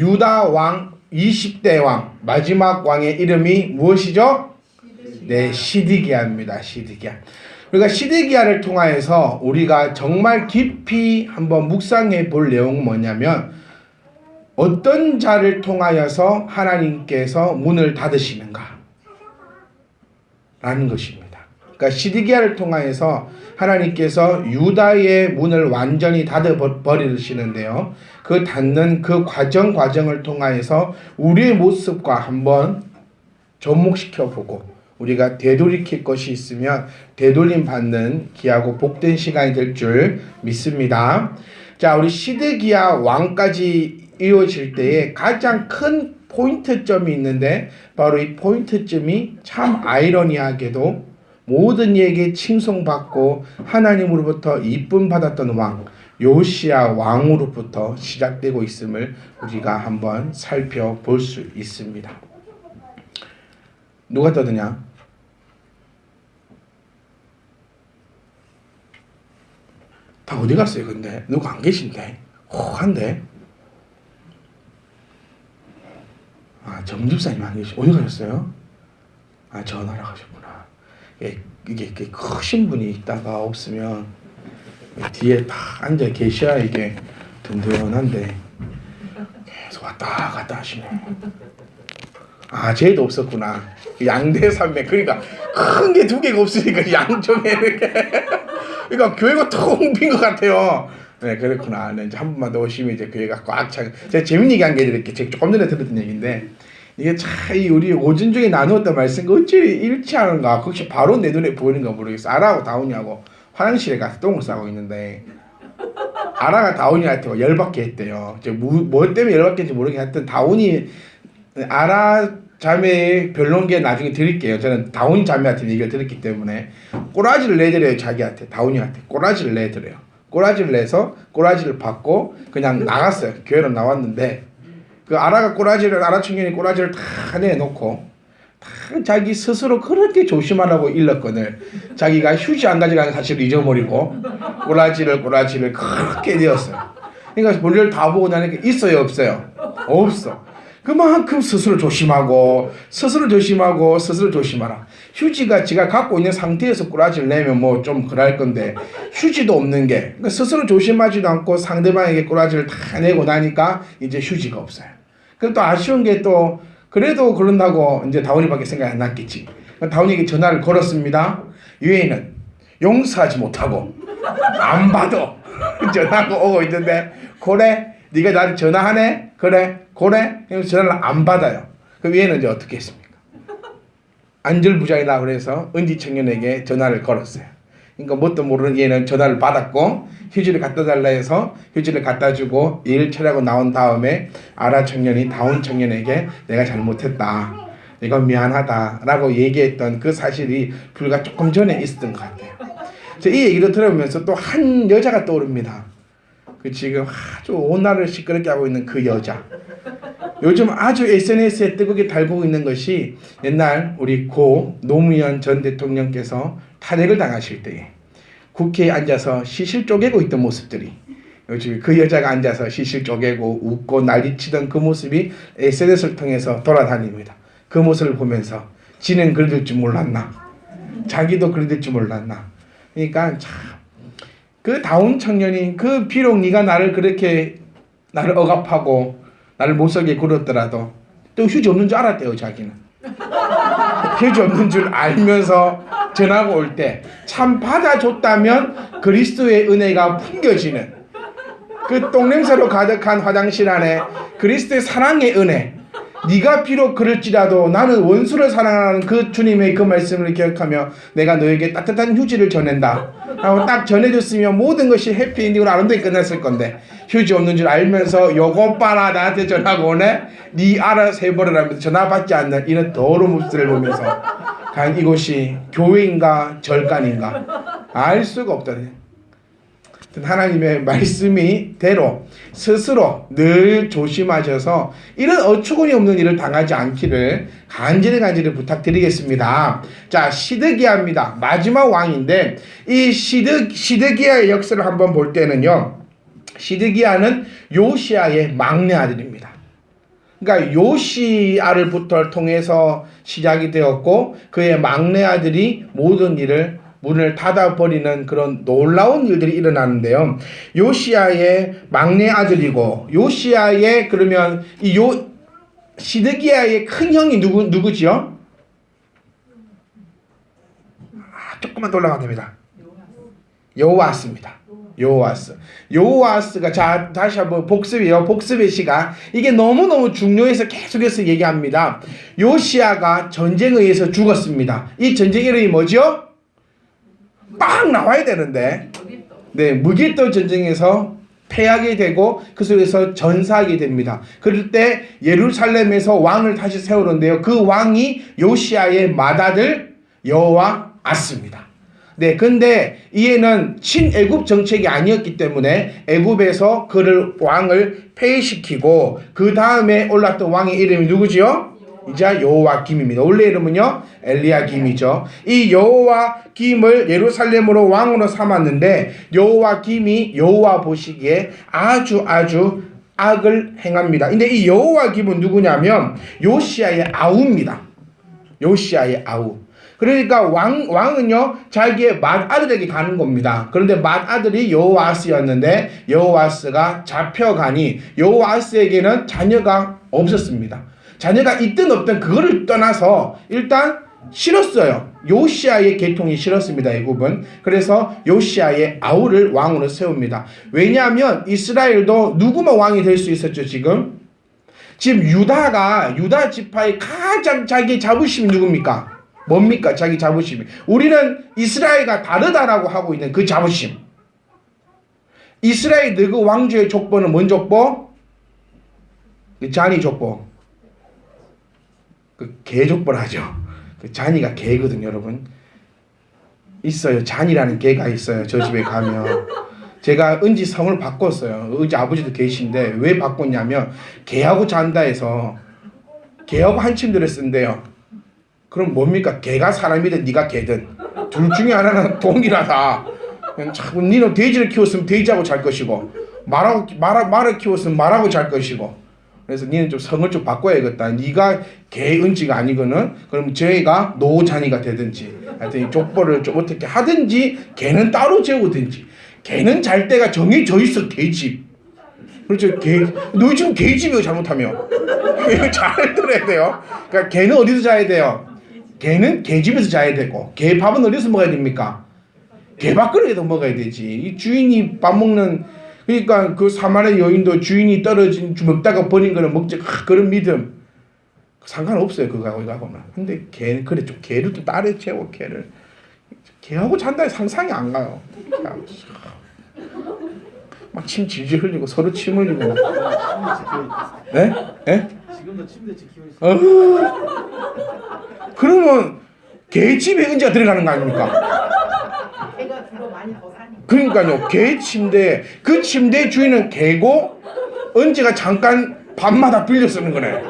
유다 왕 20대 왕 마지막 왕의 이름이 무엇이죠? 네, 시드기야입니다. 시드기야. 그러니까 시드기야를 통하여서 우리가 정말 깊이 한번 묵상해 볼 내용은 뭐냐면 어떤 자를 통하여서 하나님께서 문을 닫으시는가 라는 것입니다. 그러니까 시드기야를 통하여서 하나님께서 유다의 문을 완전히 닫아버리시는데요. 그 닫는 그 과정을 통하여서 우리의 모습과 한번 접목시켜보고 우리가 되돌이킬 것이 있으면 되돌림 받는 귀하고 복된 시간이 될 줄 믿습니다. 자, 우리 시드기야 왕까지 이어질 때에 가장 큰 포인트점이 있는데 바로 이 포인트점이 참 아이러니하게도 모든 이에게 칭송받고 하나님으로부터 이쁨 받았던 왕 요시야 왕으로부터 시작되고 있음을 우리가 한번 살펴볼 수 있습니다. 누가 떠드냐? 다 어디 갔어요 근데? 누가 안 계신데? 호한데? 아, 정집사님 안 계시 어디 가셨어요? 아, 전화를 가셨구나. 이게 크신 분이 있다가 없으면 뒤에 딱 앉아 계셔야 이게 든든한데 계속 왔다 갔다 하시네. 아, 쟤도 없었구나. 양대산맥. 그러니까 큰 게 두 개가 없으니까 양쪽에 이렇게 그러니까 교회가 텅 빈 것 같아요. 네, 그렇구나. 네, 이제 한 번만 더 오시면 이제 교회가 꽉 차. 제가 재밌는 얘기 한 개 드릴게요. 제가 조금 전에 들었던 얘기인데 이게 참 우리 오전 중에 나누었던 말씀과 어찌 일치하는가. 혹시 바로 내 눈에 보이는가 모르겠어. 아라하고 다운이하고 화장실에 가서 똥을 싸고 있는데 아라가 다운이한테 열받게 했대요. 뭐 때문에 열받게 했는지 모르겠는데 하여튼 다운이 아라 자매의 변론계 나중에 드릴게요. 저는 다운 자매한테 얘기를 드렸기 때문에 꼬라지를 내드려요. 자기한테 다운이한테 꼬라지를 내드려요. 꼬라지를 내서 꼬라지를 받고 그냥 나갔어요. 교회로 나왔는데 그 아라 청년이 꼬라지를 다 내놓고 다 자기 스스로 그렇게 조심하라고 일렀거늘 자기가 휴지 안 가져가는 사실을 잊어버리고 꼬라지를 그렇게 내었어요. 그러니까 볼일 다 보고 나니까 있어요 없어요? 없어. 그만큼 스스로 조심하라. 휴지가 지가 갖고 있는 상태에서 꼬라지를 내면 뭐 좀 그럴 건데 휴지도 없는 게 그러니까 스스로 조심하지도 않고 상대방에게 꼬라지를 다 내고 나니까 이제 휴지가 없어요. 그럼 또 아쉬운 게 또 그래도 그런다고 이제 다운이밖에 생각이 안 났겠지. 다운이에게 전화를 걸었습니다. 유해는 용서하지 못하고 안 받아. 전화가 오고 있는데 그래? 네가 나한테 전화하네? 그래? 그래서 전화를 안 받아요. 그럼 얘는 이제 어떻게 했습니까? 안절부장이라 그래서 은지 청년에게 전화를 걸었어요. 그러니까 뭣도 모르는 얘는 전화를 받았고 휴지를 갖다 달라 해서 휴지를 갖다 주고 일 처리하고 나온 다음에 아라 청년이 다운 청년에게 내가 잘못했다. 내가 미안하다 라고 얘기했던 그 사실이 불과 조금 전에 있었던 것 같아요. 이 얘기를 들으면서 또 한 여자가 떠오릅니다. 그 지금 아주 온 나라를 시끄럽게 하고 있는 그 여자. 요즘 아주 SNS에 뜨겁게 달구고 있는 것이 옛날 우리 고 노무현 전 대통령께서 탄핵을 당하실 때에 국회에 앉아서 시실 쪼개고 있던 모습들이 요즘 그 여자가 앉아서 시실 쪼개고 웃고 난리치던 그 모습이 SNS를 통해서 돌아다닙니다. 그 모습을 보면서 지는 그러될 줄 몰랐나? 자기도 그러될 줄 몰랐나? 그러니까 참 그 다운 청년이 그 비록 네가 나를 억압하고 나를 못살게 굴었더라도 또 휴지 없는 줄 알았대요. 자기는 휴지 없는 줄 알면서 전화가 올 때 참 받아줬다면 그리스도의 은혜가 풍겨지는 그 똥냄새로 가득한 화장실 안에 그리스도의 사랑의 은혜. 네가 비록 그럴지라도 나는 원수를 사랑하는 그 주님의 그 말씀을 기억하며 내가 너에게 따뜻한 휴지를 전한다 하고 딱 전해줬으면 모든 것이 해피엔딩으로 아름답게 끝났을 건데 휴지 없는 줄 알면서 요거 봐라 나한테 전화가 오네 네 알아서 해버리라면서 전화 받지 않는 이런 더러운 모습을 보면서 과연 이곳이 교회인가 절간인가 알 수가 없다. 하나님의 말씀이 대로 스스로 늘 조심하셔서 이런 어처구니 없는 일을 당하지 않기를 간절히 부탁드리겠습니다. 자, 시드기야입니다. 마지막 왕인데 이 시드기야의 역사를 한번 볼 때는요. 시드기야는 요시야의 막내 아들입니다. 그러니까 요시아를부터 통해서 시작이 되었고 그의 막내 아들이 모든 일을 문을 닫아버리는 그런 놀라운 일들이 일어나는데요. 요시아의 막내 아들이고 요시아의 그러면 이 시드기야의 큰 형이 누구지요? 조금만 더 올라가면 됩니다. 여호아스입니다. 여호아스가 자 다시 한번 복습이에요. 복습의 시간. 이게 너무너무 중요해서 계속해서 얘기합니다. 요시아가 전쟁에 의해서 죽었습니다. 이 전쟁 이름이 뭐죠? 빡 나와야 되는데 네, 무기또 전쟁에서 패하게 되고 그 속에서 전사하게 됩니다. 그럴 때 예루살렘에서 왕을 다시 세우는데요. 그 왕이 요시아의 맏아들 여호아스입니다. 네, 근데 이에는 친애굽 정책이 아니었기 때문에 애굽에서 그를 왕을 폐위시키고 그 다음에 올랐던 왕의 이름이 누구지요? 이제 여호와김입니다. 원래 이름은요 엘리야김이죠. 이 여호와김을 예루살렘으로 왕으로 삼았는데 여호와김이 여호와 보시기에 아주 악을 행합니다. 근데 이 여호와김은 누구냐면 요시아의 아우입니다. 요시아의 아우. 그러니까 왕은요 자기의 맏아들에게 가는 겁니다. 그런데 맏아들이 여호아스였는데 여호아스가 잡혀가니 여호아스에게는 자녀가 없었습니다. 자녀가 있든 없든 그거를 떠나서 일단 싫었어요. 요시아의 계통이 싫었습니다. 애굽은. 그래서 요시아의 아우를 왕으로 세웁니다. 왜냐하면 이스라엘도 누구만 왕이 될 수 있었죠. 지금 유다 지파의 가장 자기 자부심이 누굽니까? 뭡니까? 자기 자부심이. 우리는 이스라엘과 다르다라고 하고 있는 그 자부심. 이스라엘 너그 왕조의 족보는 뭔 족보? 잔이 족보. 그 개 족보를 하죠. 그 잔이가 개거든요, 여러분. 있어요. 잔이라는 개가 있어요. 저 집에 가면. 제가 은지 성을 바꿨어요. 은지 아버지도 계신데 왜 바꿨냐면 개하고 잔다 해서 개하고 한 침대를 쓴대요. 그럼 뭡니까? 개가 사람이든 네가 개든 둘 중에 하나는 동일하다. 자꾸 니는 돼지를 키웠으면 돼지하고 잘 것이고 말을 키웠으면 말하고 잘 것이고 그래서 니는 좀 성을 좀 바꿔야겠다. 네가 개 은지가 아니거든. 그럼 저희가 노잔이가 되든지 하여튼 이 족보를 좀 어떻게 하든지 개는 따로 재우든지 개는 잘 때가 정해져 있어. 개집. 그렇죠. 너 지금 개집이요 잘못하면. 잘 들어야 돼요. 그러니까 개는 어디서 자야 돼요? 개는 개집에서 자야 되고 개 밥은 어디서 먹어야 됩니까? 개밥그릇에서 먹어야 되지. 이 주인이 밥 먹는 그러니까 그 사마리아 여인도 주인이 떨어진 먹다가 버린 거는 먹지. 그런 믿음 상관없어요. 그거하고 이거하고는. 근데 개는 그래 좀 개를 또 딸에 채워 개를 개하고 잔다 상상이 안 가요. 막 침 질질 흘리고 서로 침 흘리고. 네? 네? 지금도 침대 지키고 있어요. 그러면 개집에 은지가 들어가는 거 아닙니까? 개가 주로 많이 더 사니까. 그러니까요. 개 침대 그 침대 주인은 개고 은지가 잠깐 밤마다 빌려 쓰는 거네.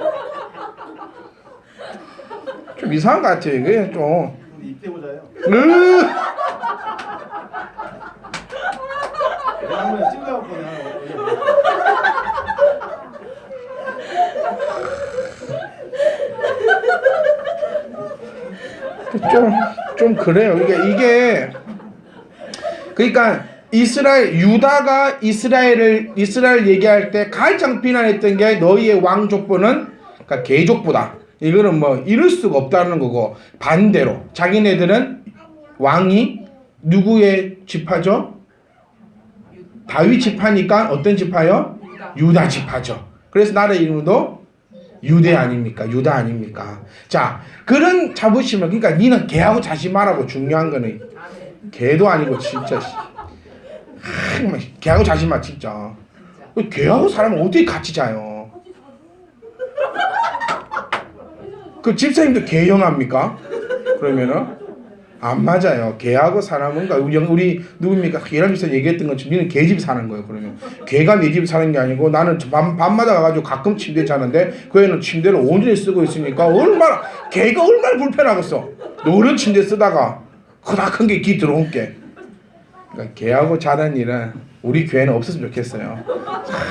좀 이상한 것 같아요. 이게 좀. 우리 입대고 자요. 한번 찍어갖고 그냥 좀 그래요. 이게 그러니까 유다가 이스라엘 얘기할 때 가장 비난했던 게 너희의 왕 족보는 그러니까 개 족보다. 이거는 뭐 이룰 수가 없다는 거고 반대로 자기네들은 왕이 누구의 지파죠? 다윗 지파니까 어떤 지파요? 유다 지파죠. 그래서 나라 이름도 유대 아닙니까? 유다 아닙니까? 자, 그런 자부심을 그러니까 니는 개하고 자지 말라고. 중요한 거는 개도 아니고 진짜 개하고 자지 마 진짜. 개하고 사람은 어떻게 같이 자요? 그 집사님도 개형합니까? 그러면은 안 맞아요. 개하고 사람은 우리 누굽니까? 예람에서 얘기했던 것처럼 니는 개집 사는 거예요. 그러면 개가 내 집 사는 게 아니고 나는 밤마다 가가지고 가끔 침대 자는데 그 애는 침대를 온전히 쓰고 있으니까 개가 얼마나 불편하겠어. 노른 침대 쓰다가 크다 큰 게 기 들어온 게. 그러니까 개하고 자는 일은 우리 교회는 없었으면 좋겠어요.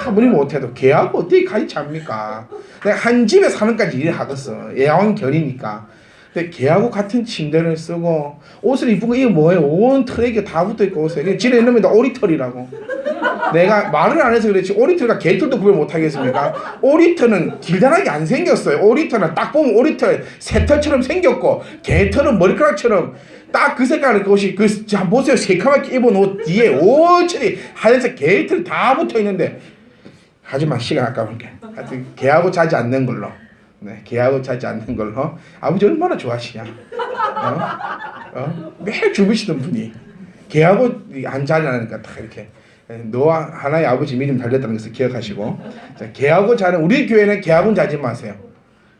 아무리 못해도 개하고 어떻게 같이 잡니까? 내가 한 집에 사는까지 일을 하겠어. 애완견이니까. 근데 개하고 같은 침대를 쓰고 옷을 이쁜 거 이거 뭐예요? 온 털에 다 붙어있고 옷에 지네 이놈이 오리털이라고. 내가 말을 안 해서 그렇지 오리털과 개털도 구별 못하겠습니까? 오리털은 길다랗게 안 생겼어요. 오리털은 딱 보면 오리털 새털처럼 생겼고 개털은 머리카락처럼 딱 그 색깔의 옷이 한번 보세요. 새카맣게 입은 옷 뒤에 온천히 하얀색 개털이 다 붙어있는데 하지만 시간 아까울게. 하여튼 개하고 자지 않는 걸로. 네, 개하고 자지 않는 걸로. 아버지 얼마나 좋아하시냐. 매일 주무시던 분이 개하고 안 자려니까 딱 이렇게 너와 하나의 아버지 믿음 달렸다는 것을 기억하시고. 자, 개하고 자는 우리 교회는 개하고 자지 마세요.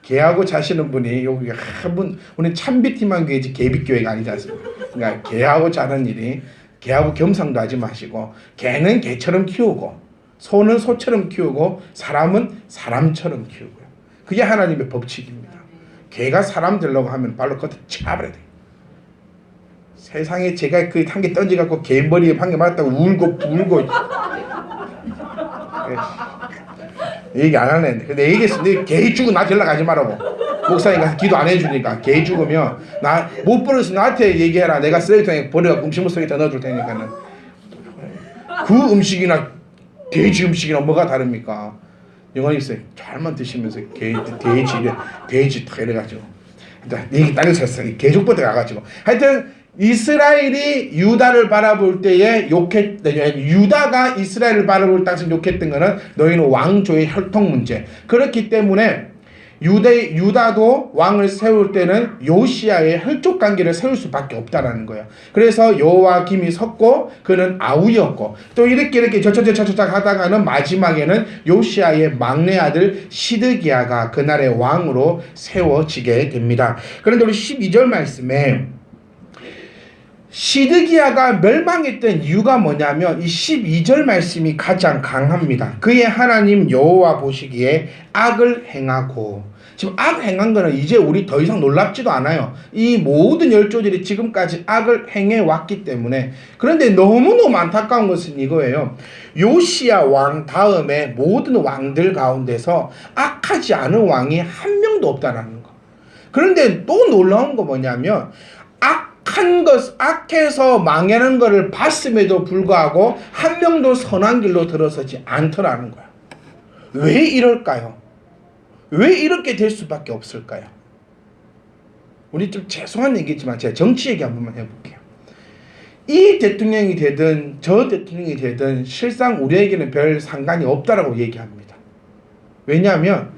개하고 자시는 분이 여기 한분 우리 참비팀만 교회지 개비교회가 아니지 않습니까? 그러니까 개하고 자는 일이 개하고 겸상도 하지 마시고 개는 개처럼 키우고 소는 소처럼 키우고 사람은 사람처럼 키우고요. 그게 하나님의 법칙입니다. 개가 사람 되려고 하면 발로 걷어 차버려야 돼요. 세상에 제가 그 한 개 던져갖고 개 머리에 한 개 맞았다고 울고 불고 얘기 안 하네. 근데 얘기했어. 개 죽으면 나 데려가지 말라고. 목사님 가서 기도 안 해주니까 개 죽으면 나 못 버려서 나한테 얘기해라. 내가 쓰레기통에 버려갖고 음식물 속에다 넣어줄 테니까는. 그 음식이나 돼지 음식이나 뭐가 다릅니까? 영원히 있어요. 잘만 드시면서 돼지 다 이래가지고 얘기 땅에 섰어요. 개족부터 가가지고 하여튼 이스라엘이 유다를 바라볼 때에 유다가 이스라엘을 바라볼 당시 욕했던 거는 너희는 왕조의 혈통 문제. 그렇기 때문에 유다도 왕을 세울 때는 요시야의 혈족 관계를 세울 수밖에 없다라는 거예요. 그래서 여호와김이 섰고 그는 아우였고 또 이렇게 저저저저저 하다가는 마지막에는 요시야의 막내 아들 시드기야가 그날의 왕으로 세워지게 됩니다. 그런데 우리 12절 말씀에 시드기야가 멸망했던 이유가 뭐냐면 이 12절 말씀이 가장 강합니다. 그의 하나님 여호와 보시기에 악을 행하고 지금 악 행한 거는 이제 우리 더 이상 놀랍지도 않아요. 이 모든 열조들이 지금까지 악을 행해 왔기 때문에. 그런데 너무너무 안타까운 것은 이거예요. 요시야 왕 다음에 모든 왕들 가운데서 악하지 않은 왕이 한 명도 없다라는 거. 그런데 또 놀라운 거 뭐냐면 악해서 망하는 것을 봤음에도 불구하고 한 명도 선한 길로 들어서지 않더라는 거야. 왜 이럴까요? 왜 이렇게 될 수밖에 없을까요? 우리 좀 죄송한 얘기지만 제가 정치 얘기 한 번만 해볼게요. 이 대통령이 되든 저 대통령이 되든 실상 우리에게는 별 상관이 없다라고 얘기합니다. 왜냐하면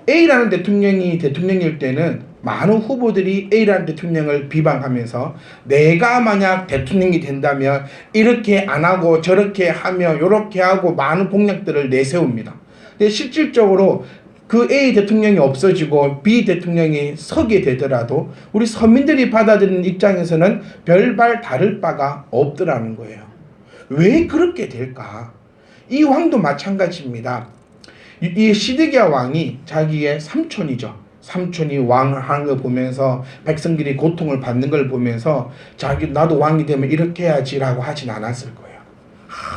A라는 대통령이 대통령일 때는 많은 후보들이 A라는 대통령을 비방하면서 내가 만약 대통령이 된다면 이렇게 안 하고 저렇게 하며 이렇게 하고 많은 공약들을 내세웁니다. 근데 실질적으로 그 A 대통령이 없어지고 B 대통령이 서게 되더라도 우리 서민들이 받아들이는 입장에서는 별반 다를 바가 없더라는 거예요. 왜 그렇게 될까? 이 왕도 마찬가지입니다. 이 시드기야 왕이 자기의 삼촌이 왕을 하는 걸 보면서 백성들이 고통을 받는 걸 보면서 나도 왕이 되면 이렇게 해야지라고 하진 않았을 거예요.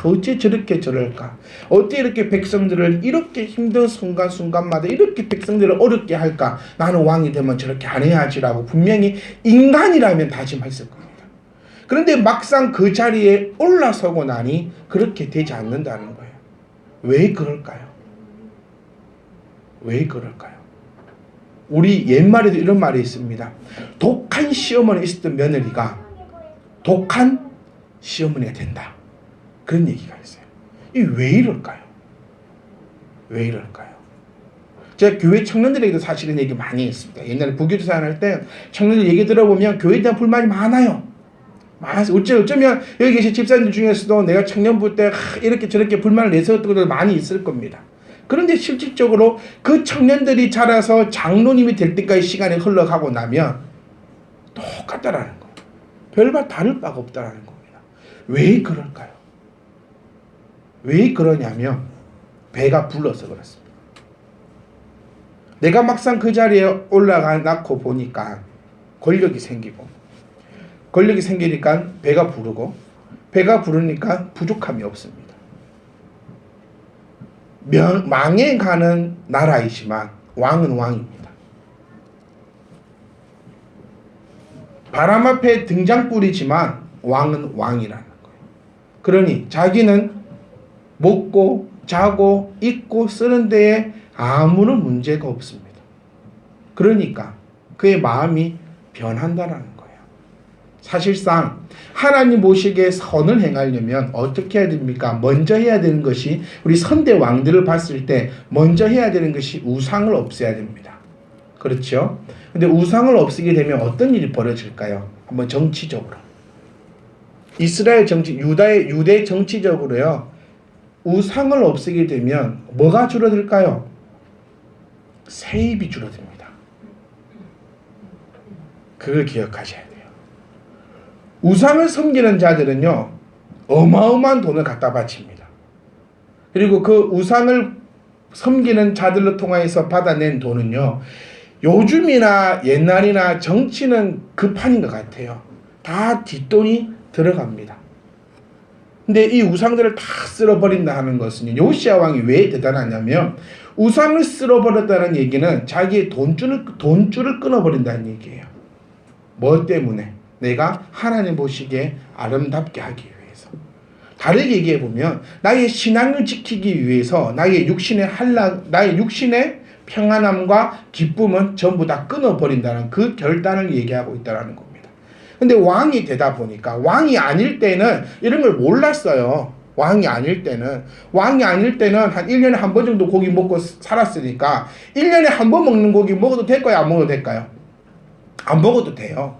어째 저렇게 저럴까? 어째 이렇게 백성들을 이렇게 힘든 순간순간마다 이렇게 백성들을 어렵게 할까? 나는 왕이 되면 저렇게 안 해야지라고 분명히 인간이라면 다짐했을 겁니다. 그런데 막상 그 자리에 올라서고 나니 그렇게 되지 않는다는 거예요. 왜 그럴까요? 왜 그럴까요? 우리 옛말에도 이런 말이 있습니다. 독한 시어머니 있었던 며느리가 독한 시어머니가 된다. 그런 얘기가 있어요. 이 왜 이럴까요? 왜 이럴까요? 제가 교회 청년들에게도 사실은 얘기 많이 했습니다. 옛날에 부교도사 할 때 청년들 얘기 들어보면 교회에 대한 불만이 많아요. 어쩌면 여기 계신 집사님들 중에서도 내가 청년부 때 이렇게 저렇게 불만을 내세웠던 것들 많이 있을 겁니다. 그런데 실질적으로 그 청년들이 자라서 장로님이 될 때까지 시간이 흘러가고 나면 똑같다라는 거예요. 별반 다를 바가 없다라는 겁니다. 왜 그럴까요? 왜 그러냐면 배가 불러서 그렇습니다. 내가 막상 그 자리에 올라가놓고 보니까 권력이 생기니까 배가 부르고 배가 부르니까 부족함이 없습니다. 망해가는 나라이지만 왕은 왕입니다. 바람 앞에 등장불이지만 왕은 왕이라는 거예요. 그러니 자기는 먹고 자고 입고 쓰는 데에 아무런 문제가 없습니다. 그러니까 그의 마음이 변한다라는 거예요. 사실상 하나님 보시기에 선을 행하려면 어떻게 해야 됩니까? 먼저 해야 되는 것이, 우리 선대 왕들을 봤을 때 먼저 해야 되는 것이 우상을 없애야 됩니다. 그렇죠? 근데 우상을 없애게 되면 어떤 일이 벌어질까요? 한번 정치적으로, 이스라엘 정치, 유대 정치적으로요, 우상을 없애게 되면 뭐가 줄어들까요? 세입이 줄어듭니다. 그걸 기억하셔야 돼요. 우상을 섬기는 자들은요, 어마어마한 돈을 갖다 바칩니다. 그리고 그 우상을 섬기는 자들로 통하여서 받아낸 돈은요, 요즘이나 옛날이나 정치는 급판인 것 같아요. 다 뒷돈이 들어갑니다. 근데 이 우상들을 다 쓸어버린다 하는 것은, 요시야 왕이 왜 대단하냐면 우상을 쓸어버렸다는 얘기는 자기의 돈줄을 끊어버린다는 얘기예요. 뭐 때문에? 내가 하나님 보시기에 아름답게 하기 위해서. 다르게 얘기해 보면 나의 신앙을 지키기 위해서 나의 육신의 평안함과 기쁨은 전부 다 끊어버린다는 그 결단을 얘기하고 있다는 겁니다. 근데 왕이 되다 보니까, 왕이 아닐 때는 이런 걸 몰랐어요. 왕이 아닐 때는 한 1년에 한 번 정도 고기 먹고 살았으니까 1년에 한 번 먹는 고기 먹어도 될까요? 안 먹어도 될까요? 안 먹어도 돼요.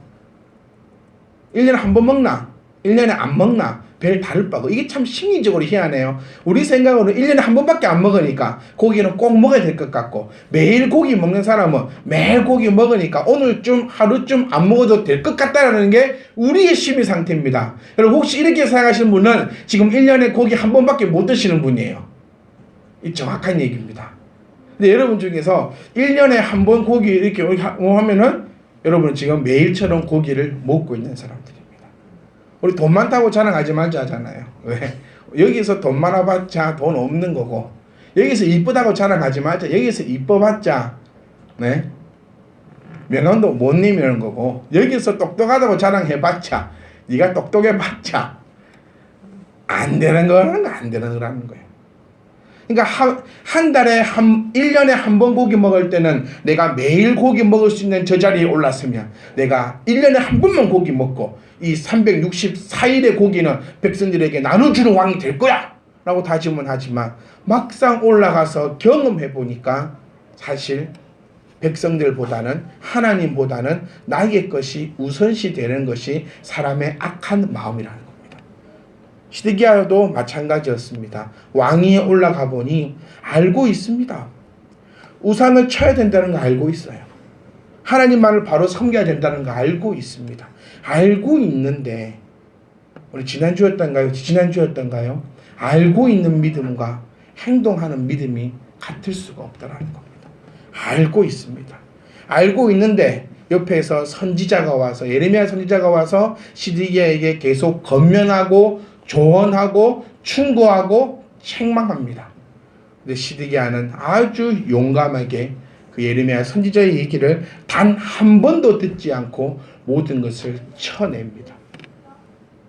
1년에 한 번 먹나? 1년에 안 먹나? 별 다를 바고. 이게 참 심리적으로 희한해요. 우리 생각으로는 1년에 한 번밖에 안 먹으니까 고기는 꼭 먹어야 될 것 같고, 매일 고기 먹는 사람은 매일 고기 먹으니까 오늘쯤 하루쯤 안 먹어도 될 것 같다라는 게 우리의 심리 상태입니다. 여러분, 혹시 이렇게 생각하시는 분은 지금 1년에 고기 한 번밖에 못 드시는 분이에요. 이 정확한 얘기입니다. 근데 여러분 중에서 1년에 한 번 고기 이렇게 하면은 여러분은 지금 매일처럼 고기를 먹고 있는 사람들입니다. 우리 돈 많다고 자랑하지 말자 하잖아요. 왜? 여기서 돈 많아봤자 돈 없는 거고, 여기서 이쁘다고 자랑하지 말자. 여기서 이뻐봤자 네? 명함도 못 내미는 거고, 여기서 똑똑하다고 자랑해봤자, 네가 똑똑해봤자 안 되는 거는 안 되는 거라는 거예요. 그러니까 한 달에 1년에 한 번 고기 먹을 때는 내가 매일 고기 먹을 수 있는 저 자리에 올랐으면, 내가 1년에 한 번만 고기 먹고 이 364일의 고기는 백성들에게 나눠주는 왕이 될 거야 라고 다짐은 하지만, 막상 올라가서 경험해 보니까 사실 백성들보다는, 하나님보다는 나의 것이 우선시 되는 것이 사람의 악한 마음이라는 거예요. 시드기야도 마찬가지였습니다. 왕위에 올라가 보니 알고 있습니다. 우상을 쳐야 된다는 거 알고 있어요. 하나님만을 바로 섬겨야 된다는 거 알고 있습니다. 알고 있는데, 우리 지난주였던가요? 알고 있는 믿음과 행동하는 믿음이 같을 수가 없다는 겁니다. 알고 있습니다. 알고 있는데 옆에서 선지자가 와서, 예레미야 선지자가 와서 시드기야에게 계속 권면하고 조언하고 충고하고 책망합니다. 근데 시드기야는 아주 용감하게 그 예레미야 선지자의 얘기를 단 한 번도 듣지 않고 모든 것을 쳐냅니다.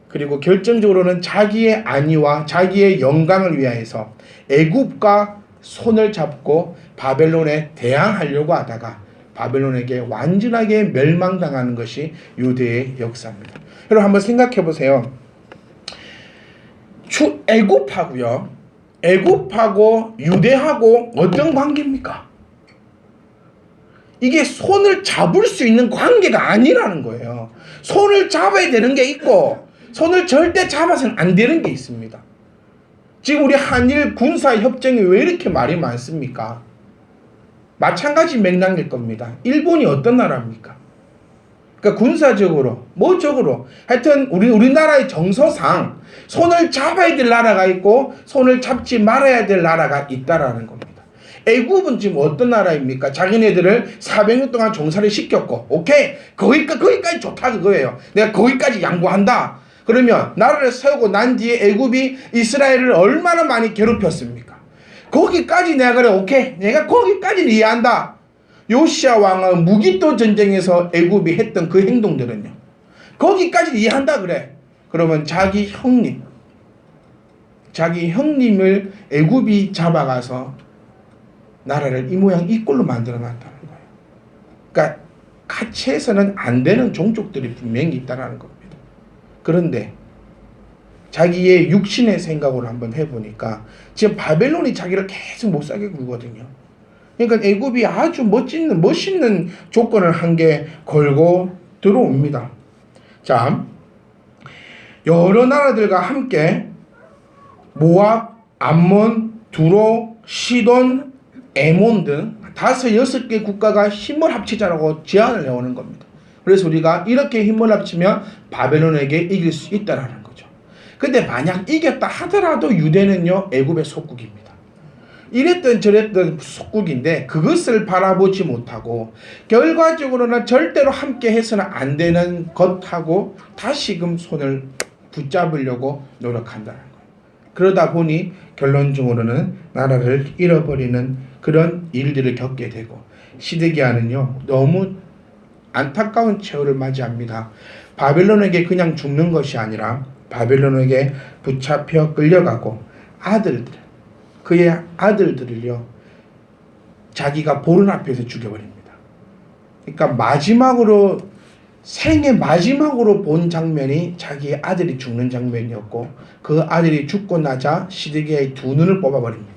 그리고 결정적으로는 자기의 안위와 자기의 영광을 위하여서 애굽과 손을 잡고 바벨론에 대항하려고 하다가 바벨론에게 완전하게 멸망당하는 것이 유대의 역사입니다. 여러분, 한번 생각해 보세요. 애굽하고 유대하고 어떤 관계입니까? 이게 손을 잡을 수 있는 관계가 아니라는 거예요. 손을 잡아야 되는 게 있고, 손을 절대 잡아서는 안 되는 게 있습니다. 지금 우리 한일 군사 협정이 왜 이렇게 말이 많습니까? 마찬가지 맥락일 겁니다. 일본이 어떤 나라입니까? 그러니까 군사적으로, 뭐적으로, 하여튼 우리나라의 정서상 손을 잡아야 될 나라가 있고 손을 잡지 말아야 될 나라가 있다라는 겁니다. 애굽은 지금 어떤 나라입니까? 자기네들을 400년 동안 종살이 시켰고, 오케이, 거기까지 좋다 그거예요. 내가 거기까지 양보한다. 그러면 나라를 세우고 난 뒤에 애굽이 이스라엘을 얼마나 많이 괴롭혔습니까? 거기까지 내가 그래 오케이 내가 거기까지는 이해한다. 요시야 왕의 무기토 전쟁에서 애굽이 했던 그 행동들은요 거기까지 이해한다 그래. 그러면 자기 형님을 애굽이 잡아가서 나라를 이 모양 이 꼴로 만들어 놨다는 거예요. 그러니까 같이 해서는 안 되는 종족들이 분명히 있다는 겁니다. 그런데 자기의 육신의 생각으로 한번 해보니까 지금 바벨론이 자기를 계속 못 살게 굴거든요. 그러니까 애굽이 아주 멋있는 조건을 한 개 걸고 들어옵니다. 자, 여러 나라들과 함께 모압, 암몬, 두로, 시돈, 에몬 등 5-6개 국가가 힘을 합치자라고 제안을 해오는 겁니다. 그래서 우리가 이렇게 힘을 합치면 바벨론에게 이길 수 있다라는 거죠. 근데 만약 이겼다 하더라도 유대는요 애굽의 속국입니다. 이랬던 저랬던 속국인데 그것을 바라보지 못하고 결과적으로는 절대로 함께 해서는 안 되는 것하고 다시금 손을 붙잡으려고 노력한다는 거예요. 그러다 보니 결론적으로는 나라를 잃어버리는 그런 일들을 겪게 되고 시드기야는요 너무 안타까운 최후를 맞이합니다. 바벨론에게 그냥 죽는 것이 아니라 바벨론에게 붙잡혀 끌려가고 그의 아들들을요 자기가 보는 앞에서 죽여버립니다. 그러니까 생애 마지막으로 본 장면이 자기의 아들이 죽는 장면이었고 그 아들이 죽고 나자 시드기야의 두 눈을 뽑아버립니다.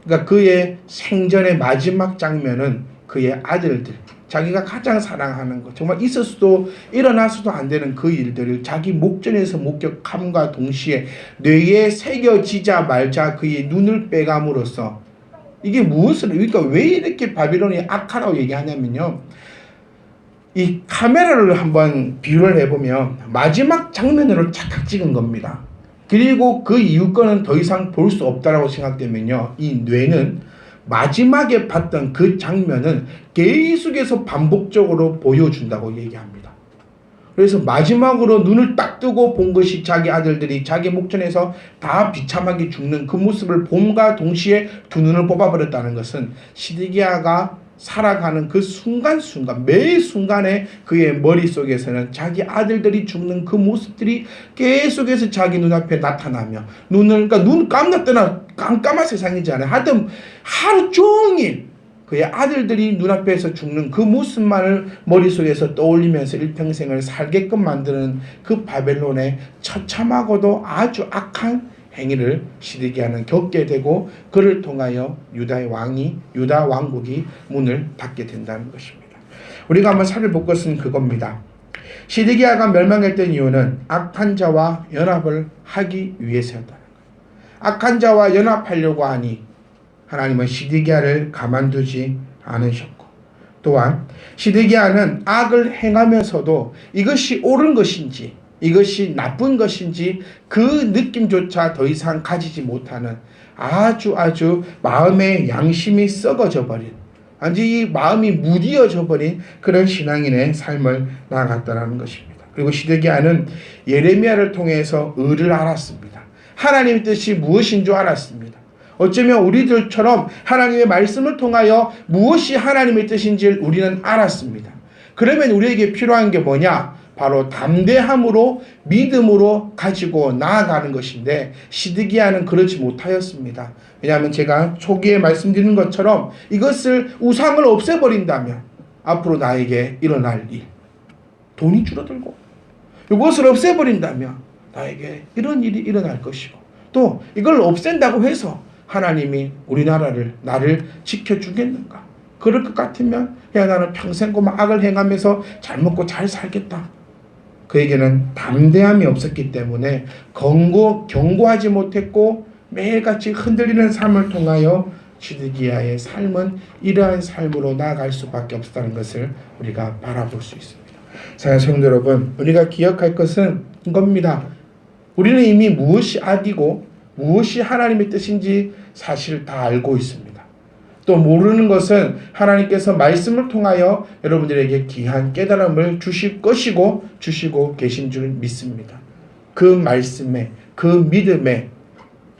그러니까 그의 생전의 마지막 장면은 그의 아들들 자기가 가장 사랑하는 것 정말 있었어도 일어나서도 안 되는 그 일들을 자기 목전에서 목격함과 동시에 뇌에 새겨지자 말자 그의 눈을 빼감으로써 이게 그러니까 왜 이렇게 바빌론이 악하다고 얘기하냐면요 이 카메라를 한번 비유를 해보면 마지막 장면으로 착각 찍은 겁니다. 그리고 그 이후 거는 더 이상 볼 수 없다라고 생각되면요 이 뇌는 마지막에 봤던 그 장면은 계속해서 반복적으로 보여준다고 얘기합니다. 그래서 마지막으로 눈을 딱 뜨고 본 것이 자기 아들들이 자기 목전에서 다 비참하게 죽는 그 모습을 봄과 동시에 두 눈을 뽑아버렸다는 것은 시드기야가 살아가는 그 순간순간 매 순간에 그의 머릿속에서는 자기 아들들이 죽는 그 모습들이 계속해서 자기 눈앞에 나타나며 그러니까 눈 감았더나 깜깜한 세상이잖아요. 하여튼 하루 종일 그의 아들들이 눈앞에서 죽는 그 모습만을 머릿속에서 떠올리면서 일평생을 살게끔 만드는 그 바벨론의 처참하고도 아주 악한 행위를 시드기야는 겪게 되고 그를 통하여 유다 왕국이 문을 닫게 된다는 것입니다. 우리가 한번 살펴볼 것은 그겁니다. 시드기야가 멸망했던 이유는 악한 자와 연합을 하기 위해서였다는 거예요. 악한 자와 연합하려고 하니 하나님은 시드기야를 가만두지 않으셨고 또한 시드기야는 악을 행하면서도 이것이 옳은 것인지 이것이 나쁜 것인지 그 느낌조차 더 이상 가지지 못하는 아주 마음의 양심이 썩어져 버린 완전히 마음이 무디어져 버린 그런 신앙인의 삶을 나아갔다는 것입니다. 그리고 시드기야는 예레미야를 통해서 의를 알았습니다. 하나님의 뜻이 무엇인 줄 알았습니다. 어쩌면 우리들처럼 하나님의 말씀을 통하여 무엇이 하나님의 뜻인지를 우리는 알았습니다. 그러면 우리에게 필요한 게 뭐냐? 바로 담대함으로 믿음으로 가지고 나아가는 것인데 시드기야는 그렇지 못하였습니다. 왜냐하면 제가 초기에 말씀드린 것처럼 이것을 우상을 없애버린다면 앞으로 나에게 일어날 일 돈이 줄어들고 이것을 없애버린다면 나에게 이런 일이 일어날 것이고 또 이걸 없앤다고 해서 하나님이 나를 지켜주겠는가? 그럴 것 같으면 야 나는 평생 악을 행하면서 잘 먹고 잘 살겠다. 그에게는 담대함이 없었기 때문에 경고하지 못했고 매일같이 흔들리는 삶을 통하여 시드기야의 삶은 이러한 삶으로 나아갈 수밖에 없다는 것을 우리가 바라볼 수 있습니다. 사랑하는 성도 여러분, 우리가 기억할 것은 이겁니다. 우리는 이미 무엇이 악이고 무엇이 하나님의 뜻인지 사실 다 알고 있습니다. 또 모르는 것은 하나님께서 말씀을 통하여 여러분들에게 귀한 깨달음을 주실 것이고 주시고 계신 줄 믿습니다. 그 말씀에 그 믿음에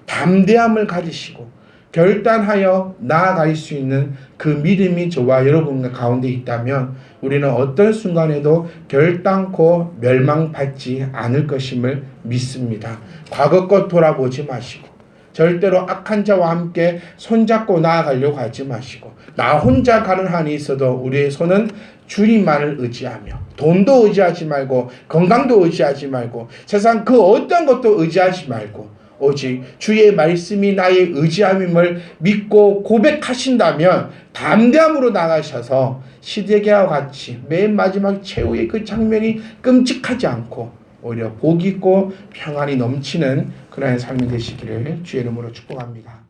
담대함을 가지시고 결단하여 나아갈 수 있는 그 믿음이 저와 여러분 가운데 있다면 우리는 어떤 순간에도 결단코 멸망받지 않을 것임을 믿습니다. 과거 것 돌아보지 마시고 절대로 악한 자와 함께 손잡고 나아가려고 하지 마시고 나 혼자 가는 한이 있어도 우리의 손은 주님만을 의지하며 돈도 의지하지 말고 건강도 의지하지 말고 세상 그 어떤 것도 의지하지 말고 오직 주의 말씀이 나의 의지함임을 믿고 고백하신다면 담대함으로 나가셔서 시드기야와 같이 맨 마지막 최후의 그 장면이 끔찍하지 않고 오히려 복 있고 평안이 넘치는 그러한 삶이 되시기를 주의 이름으로 축복합니다.